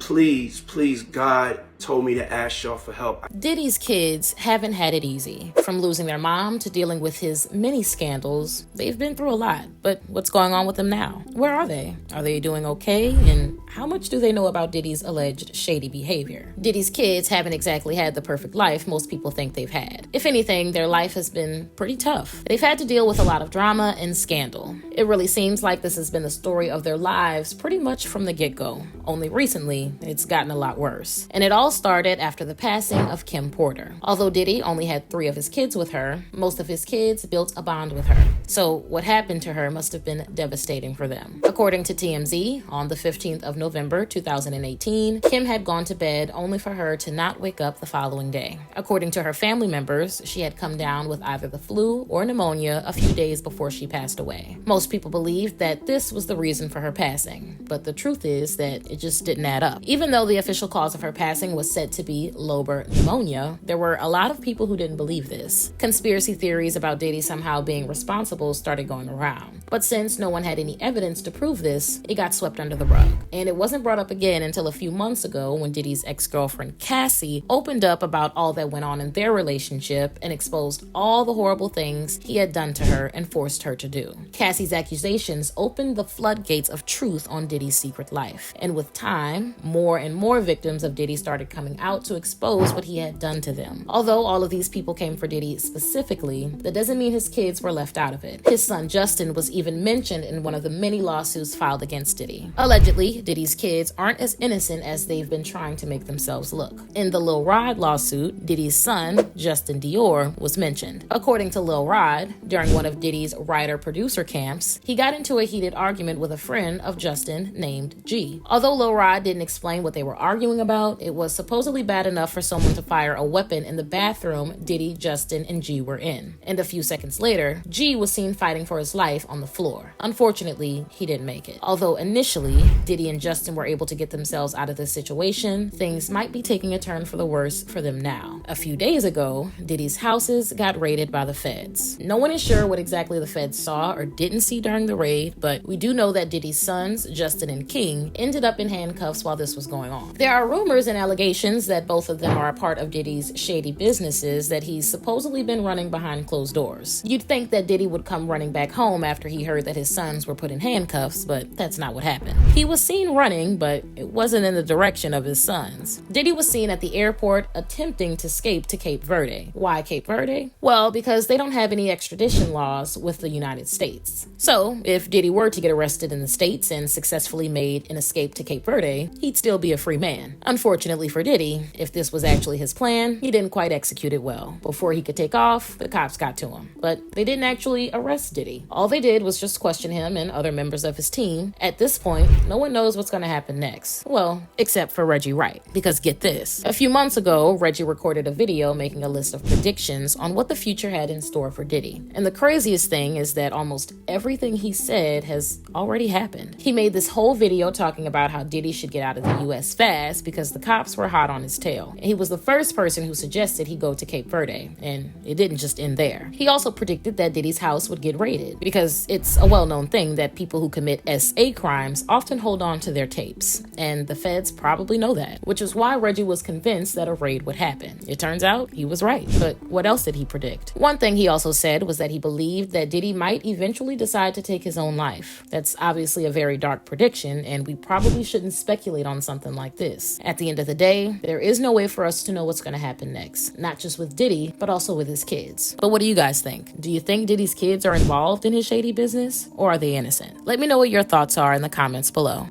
please, God told me to ask y'all for help. Diddy's kids haven't had it easy. From losing their mom to dealing with his many scandals, they've been through a lot. But what's going on with them now? Where are they? Are they doing okay? And how much do they know about Diddy's alleged shady behavior? Diddy's kids haven't exactly had the perfect life most people think they've had. If anything, their life has been pretty tough. They've had to deal with a lot of drama and scandal. It really seems like this has been the story of their lives pretty much from the get-go. Only recently, it's gotten a lot worse. And it all started after the passing of Kim Porter. Although Diddy only had 3 of his kids with her, most of his kids built a bond with her. So what happened to her must have been devastating for them. According to TMZ, on the 15th of November 2018, Kim had gone to bed only for her to not wake up the following day. According to her family members, she had come down with either the flu or pneumonia a few days before she passed away. Most people believed that this was the reason for her passing, but the truth is that it just didn't add up. Even though the official cause of her passing was said to be lobar pneumonia, there were a lot of people who didn't believe this. Conspiracy theories about Diddy somehow being responsible started going around. But since no one had any evidence to prove this, it got swept under the rug. And it wasn't brought up again until a few months ago when Diddy's ex-girlfriend Cassie opened up about all that went on in their relationship and exposed all the horrible things he had done to her and forced her to do. Cassie's accusations opened the floodgates of truth on Diddy's secret life. And with time, more and more victims of Diddy started coming out to expose what he had done to them. Although all of these people came for Diddy specifically, that doesn't mean his kids were left out of it. His son Justin was even mentioned in one of the many lawsuits filed against Diddy. Allegedly, Diddy's kids aren't as innocent as they've been trying to make themselves look. In the Lil Rod lawsuit, Diddy's son, Justin Dior, was mentioned. According to Lil Rod, during one of Diddy's writer-producer camps, he got into a heated argument with a friend of Justin named G. Although Lil Rod didn't explain what they were arguing about, it was supposedly bad enough for someone to fire a weapon in the bathroom Diddy, Justin, and G were in. And a few seconds later, G was seen fighting for his life on the floor. Unfortunately, he didn't make it. Although initially, Diddy and Justin were able to get themselves out of this situation, things might be taking a turn for the worse for them now. A few days ago, Diddy's houses got raided by the feds. No one is sure what exactly the feds saw or didn't see during the raid, but we do know that Diddy's sons, Justin and King, ended up in handcuffs while this was going on. There are rumors and allegations that both of them are a part of Diddy's shady businesses that he's supposedly been running behind closed doors. You'd think that Diddy would come running back home after he heard that his sons were put in handcuffs, but that's not what happened. He was seen running, but it wasn't in the direction of his sons. Diddy was seen at the airport attempting to escape to Cape Verde. Why Cape Verde? Well, because they don't have any extradition laws with the United States. So, if Diddy were to get arrested in the States and successfully made an escape to Cape Verde, he'd still be a free man. Unfortunately for Diddy, if this was actually his plan, he didn't quite execute it well. Before he could take off, the cops got to him. But they didn't actually arrest Diddy. All they did was just question him and other members of his team. At this point, no one knows what's going to happen next. Well, except for Reggie Wright. Because get this, a few months ago, Reggie recorded a video making a list of predictions on what the future had in store for Diddy. And the craziest thing is that almost everything he said has already happened. He made this whole video talking about how Diddy should get out of the US fast because the cops were hot on his tail. And he was the first person who suggested he go to Cape Verde, and it didn't just end there. He also predicted that Diddy's house would get raided because it's a well-known thing that people who commit SA crimes often hold on to their tapes, and the feds probably know that, which is why Reggie was convinced that a raid would happen. It turns out he was right, but what else did he predict? One thing he also said was that he believed that Diddy might eventually decide to take his own life. That's obviously a very dark prediction, and we probably shouldn't speculate on something like this. At the end of the day, there is no way for us to know what's going to happen next, not just with Diddy, but also with his kids. But what do you guys think? Do you think Diddy's kids are involved in his shady business, or are they innocent? Let me know what your thoughts are in the comments below.